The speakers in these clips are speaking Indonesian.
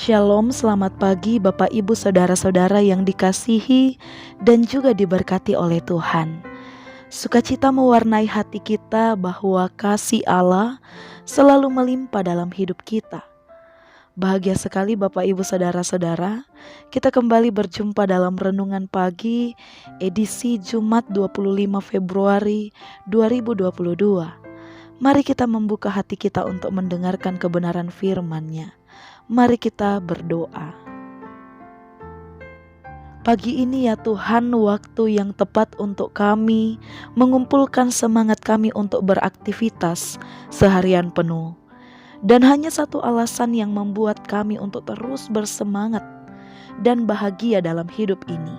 Shalom, selamat pagi Bapak Ibu Saudara-saudara yang dikasihi dan juga diberkati oleh Tuhan. Sukacita mewarnai hati kita bahwa kasih Allah selalu melimpah dalam hidup kita. Bahagia sekali Bapak Ibu Saudara-saudara, kita kembali berjumpa dalam Renungan Pagi edisi Jumat 25 Februari 2022. Mari kita membuka hati kita untuk mendengarkan kebenaran firman-Nya. Mari kita berdoa. Pagi ini ya Tuhan, waktu yang tepat untuk kami mengumpulkan semangat kami untuk beraktivitas seharian penuh. Dan hanya satu alasan yang membuat kami untuk terus bersemangat dan bahagia dalam hidup ini,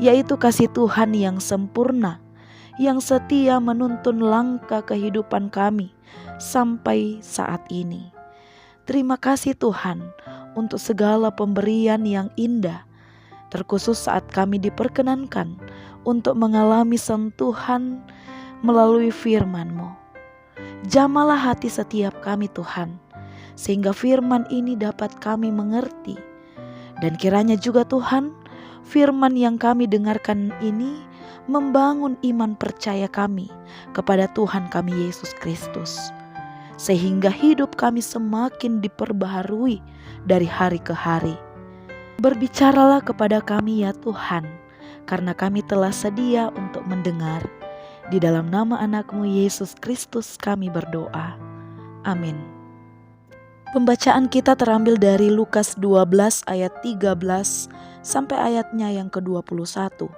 yaitu kasih Tuhan yang sempurna, yang setia menuntun langkah kehidupan kami sampai saat ini. Terima kasih Tuhan untuk segala pemberian yang indah, terkhusus saat kami diperkenankan untuk mengalami sentuhan melalui firman-Mu. Jamalah hati setiap kami Tuhan, sehingga firman ini dapat kami mengerti. Dan kiranya juga Tuhan, firman yang kami dengarkan ini membangun iman percaya kami kepada Tuhan kami Yesus Kristus, sehingga hidup kami semakin diperbaharui dari hari ke hari. Berbicaralah kepada kami ya Tuhan, karena kami telah sedia untuk mendengar. Di dalam nama anak-Mu Yesus Kristus kami berdoa. Amin. Pembacaan kita terambil dari Lukas 12 ayat 13 sampai ayatnya yang ke-21,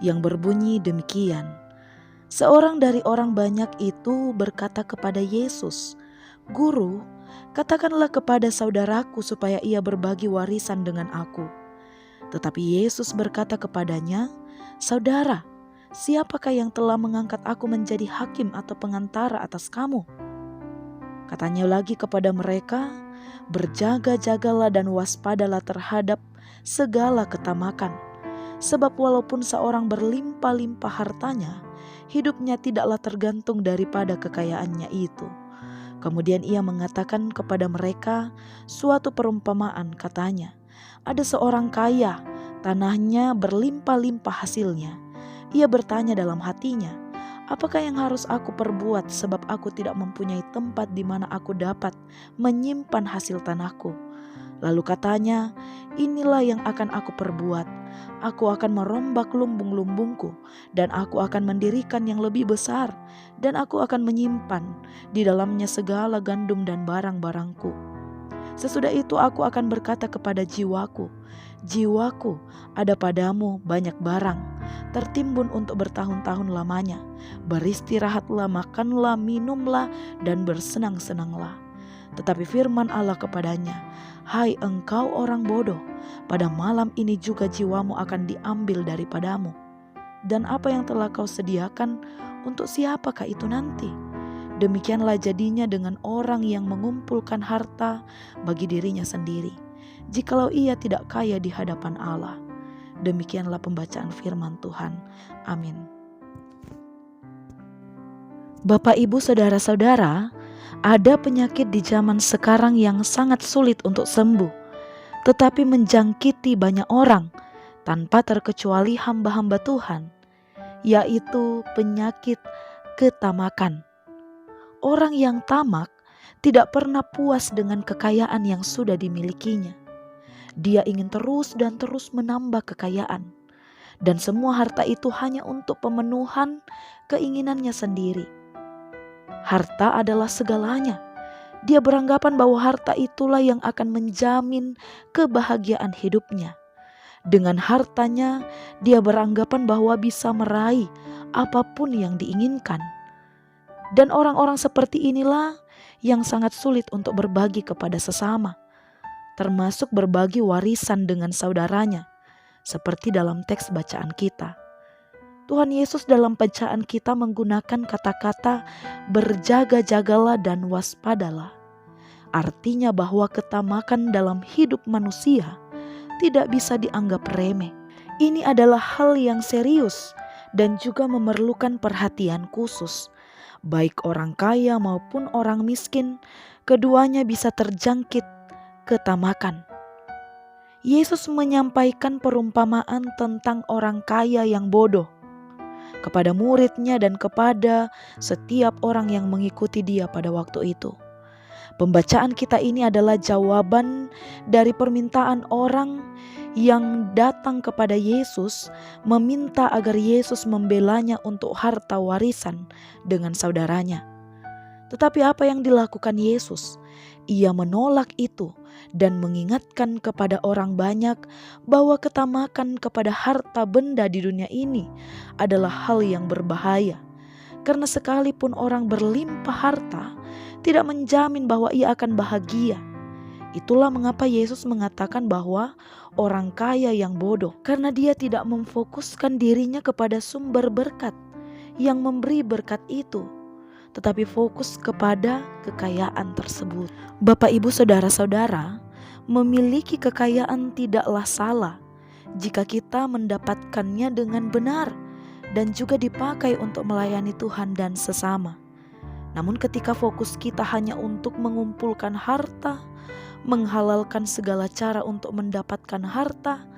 yang berbunyi demikian. Seorang dari orang banyak itu berkata kepada Yesus, "Guru, katakanlah kepada saudaraku supaya ia berbagi warisan dengan aku." Tetapi Yesus berkata kepadanya, "Saudara, siapakah yang telah mengangkat aku menjadi hakim atau pengantara atas kamu?" Katanya lagi kepada mereka, "Berjaga-jagalah dan waspadalah terhadap segala ketamakan. Sebab walaupun seorang berlimpah-limpah hartanya, hidupnya tidaklah tergantung daripada kekayaannya itu." Kemudian ia mengatakan kepada mereka suatu perumpamaan, katanya, "Ada seorang kaya, tanahnya berlimpah-limpah hasilnya. Ia bertanya dalam hatinya, 'Apakah yang harus aku perbuat sebab aku tidak mempunyai tempat di mana aku dapat menyimpan hasil tanahku?' Lalu katanya, 'Inilah yang akan aku perbuat. Aku akan merombak lumbung-lumbungku dan aku akan mendirikan yang lebih besar, dan aku akan menyimpan di dalamnya segala gandum dan barang-barangku. Sesudah itu aku akan berkata kepada jiwaku, jiwaku, ada padamu banyak barang, tertimbun untuk bertahun-tahun lamanya. Beristirahatlah, makanlah, minumlah, dan bersenang-senanglah.' Tetapi firman Allah kepadanya, 'Hai engkau orang bodoh, pada malam ini juga jiwamu akan diambil daripadamu. Dan apa yang telah kau sediakan, untuk siapakah itu nanti?' Demikianlah jadinya dengan orang yang mengumpulkan harta bagi dirinya sendiri, jikalau ia tidak kaya di hadapan Allah." Demikianlah pembacaan firman Tuhan. Amin. Bapak, Ibu, Saudara-saudara, ada penyakit di zaman sekarang yang sangat sulit untuk sembuh, tetapi menjangkiti banyak orang tanpa terkecuali hamba-hamba Tuhan, yaitu penyakit ketamakan. Orang yang tamak tidak pernah puas dengan kekayaan yang sudah dimilikinya. Dia ingin terus dan terus menambah kekayaan, dan semua harta itu hanya untuk pemenuhan keinginannya sendiri. Harta adalah segalanya. Dia beranggapan bahwa harta itulah yang akan menjamin kebahagiaan hidupnya. Dengan hartanya, dia beranggapan bahwa bisa meraih apapun yang diinginkan. Dan orang-orang seperti inilah yang sangat sulit untuk berbagi kepada sesama, termasuk berbagi warisan dengan saudaranya, seperti dalam teks bacaan kita. Tuhan Yesus dalam bacaan kita menggunakan kata-kata berjaga-jagalah dan waspadalah. Artinya bahwa ketamakan dalam hidup manusia tidak bisa dianggap remeh. Ini adalah hal yang serius dan juga memerlukan perhatian khusus. Baik orang kaya maupun orang miskin, keduanya bisa terjangkit ketamakan. Yesus menyampaikan perumpamaan tentang orang kaya yang bodoh kepada muridnya dan kepada setiap orang yang mengikuti dia pada waktu itu. Pembacaan kita ini adalah jawaban dari permintaan orang yang datang kepada Yesus meminta agar Yesus membelanya untuk harta warisan dengan saudaranya. Tetapi apa yang dilakukan Yesus? Ia menolak itu dan mengingatkan kepada orang banyak bahwa ketamakan kepada harta benda di dunia ini adalah hal yang berbahaya. Karena sekalipun orang berlimpah harta, tidak menjamin bahwa ia akan bahagia. Itulah mengapa Yesus mengatakan bahwa orang kaya yang bodoh, karena dia tidak memfokuskan dirinya kepada sumber berkat yang memberi berkat itu, tetapi fokus kepada kekayaan tersebut. Bapak, Ibu, saudara-saudara, memiliki kekayaan tidaklah salah jika kita mendapatkannya dengan benar dan juga dipakai untuk melayani Tuhan dan sesama. Namun ketika fokus kita hanya untuk mengumpulkan harta, menghalalkan segala cara untuk mendapatkan harta,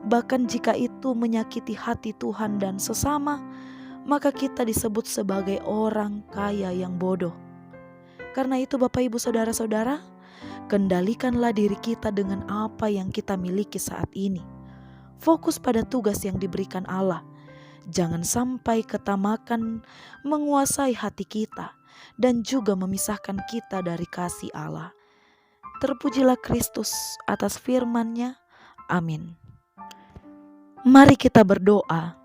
bahkan jika itu menyakiti hati Tuhan dan sesama, maka kita disebut sebagai orang kaya yang bodoh. Karena itu Bapak, Ibu, saudara-saudara, kendalikanlah diri kita dengan apa yang kita miliki saat ini. Fokus pada tugas yang diberikan Allah. Jangan sampai ketamakan menguasai hati kita dan juga memisahkan kita dari kasih Allah. Terpujilah Kristus atas firman-Nya. Amin. Mari kita berdoa.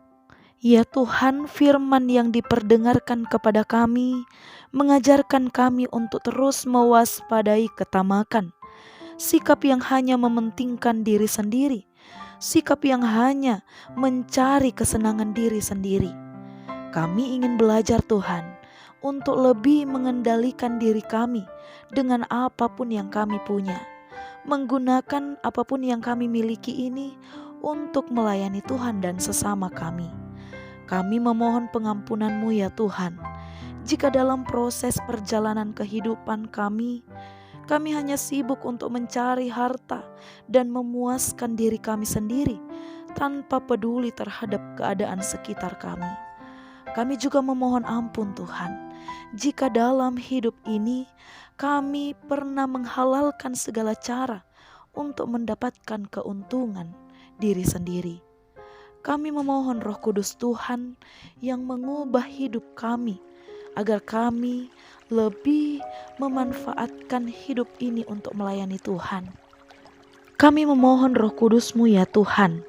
Ya Tuhan, firman yang diperdengarkan kepada kami mengajarkan kami untuk terus mewaspadai ketamakan, sikap yang hanya mementingkan diri sendiri, sikap yang hanya mencari kesenangan diri sendiri. Kami ingin belajar Tuhan untuk lebih mengendalikan diri kami dengan apapun yang kami punya, menggunakan apapun yang kami miliki ini untuk melayani Tuhan dan sesama kami. Kami memohon pengampunan-Mu ya Tuhan, jika dalam proses perjalanan kehidupan kami hanya sibuk untuk mencari harta dan memuaskan diri kami sendiri tanpa peduli terhadap keadaan sekitar kami. Kami juga memohon ampun Tuhan, jika dalam hidup ini kami pernah menghalalkan segala cara untuk mendapatkan keuntungan diri sendiri. Kami memohon Roh Kudus Tuhan yang mengubah hidup kami, agar kami lebih memanfaatkan hidup ini untuk melayani Tuhan. Kami memohon Roh Kudus-Mu ya Tuhan,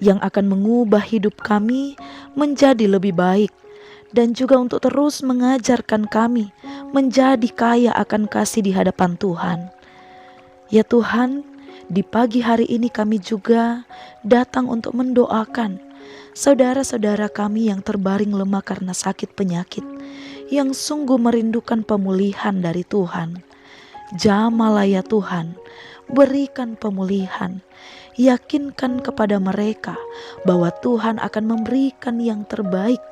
yang akan mengubah hidup kami menjadi lebih baik, dan juga untuk terus mengajarkan kami menjadi kaya akan kasih di hadapan Tuhan. Ya Tuhan, di pagi hari ini kami juga datang untuk mendoakan saudara-saudara kami yang terbaring lemah karena sakit penyakit, yang sungguh merindukan pemulihan dari Tuhan. Jamahlah ya Tuhan, berikan pemulihan, yakinkan kepada mereka bahwa Tuhan akan memberikan yang terbaik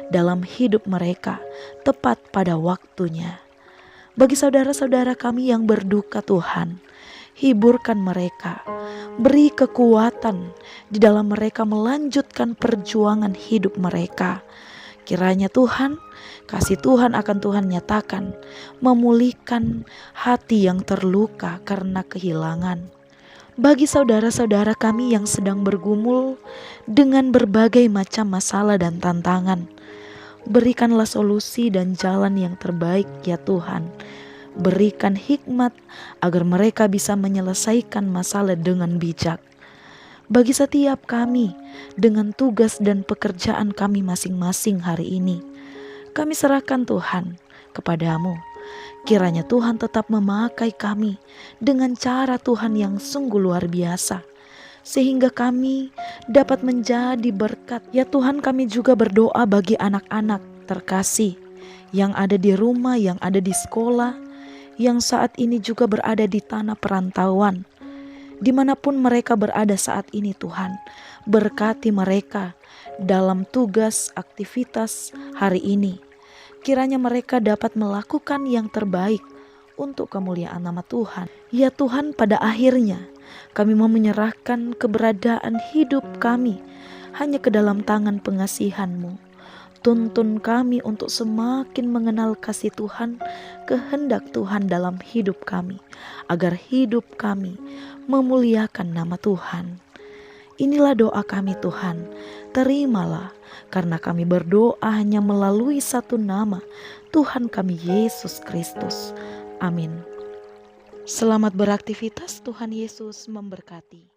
dalam hidup mereka tepat pada waktunya. Bagi saudara-saudara kami yang berduka Tuhan, hiburkan mereka, beri kekuatan di dalam mereka melanjutkan perjuangan hidup mereka. Kiranya Tuhan, kasih Tuhan akan Tuhan nyatakan, memulihkan hati yang terluka karena kehilangan. Bagi saudara-saudara kami yang sedang bergumul dengan berbagai macam masalah dan tantangan, berikanlah solusi dan jalan yang terbaik ya Tuhan. Berikan hikmat agar mereka bisa menyelesaikan masalah dengan bijak. Bagi setiap kami dengan tugas dan pekerjaan kami masing-masing hari ini, kami serahkan Tuhan kepadamu. Kiranya Tuhan tetap memakai kami dengan cara Tuhan yang sungguh luar biasa, sehingga kami dapat menjadi berkat. Ya Tuhan, kami juga berdoa bagi anak-anak terkasih yang ada di rumah, yang ada di sekolah, yang saat ini juga berada di tanah perantauan. Dimanapun mereka berada saat ini Tuhan, berkati mereka dalam tugas aktivitas hari ini. Kiranya mereka dapat melakukan yang terbaik untuk kemuliaan nama Tuhan. Ya Tuhan, pada akhirnya Kami mau menyerahkan keberadaan hidup kami hanya ke dalam tangan pengasihan-Mu. Tuntun kami untuk semakin mengenal kasih Tuhan, kehendak Tuhan dalam hidup kami, agar hidup kami memuliakan nama Tuhan. Inilah doa kami Tuhan, terimalah, karena kami berdoa hanya melalui satu nama, Tuhan kami Yesus Kristus. Amin. Selamat beraktivitas, Tuhan Yesus memberkati.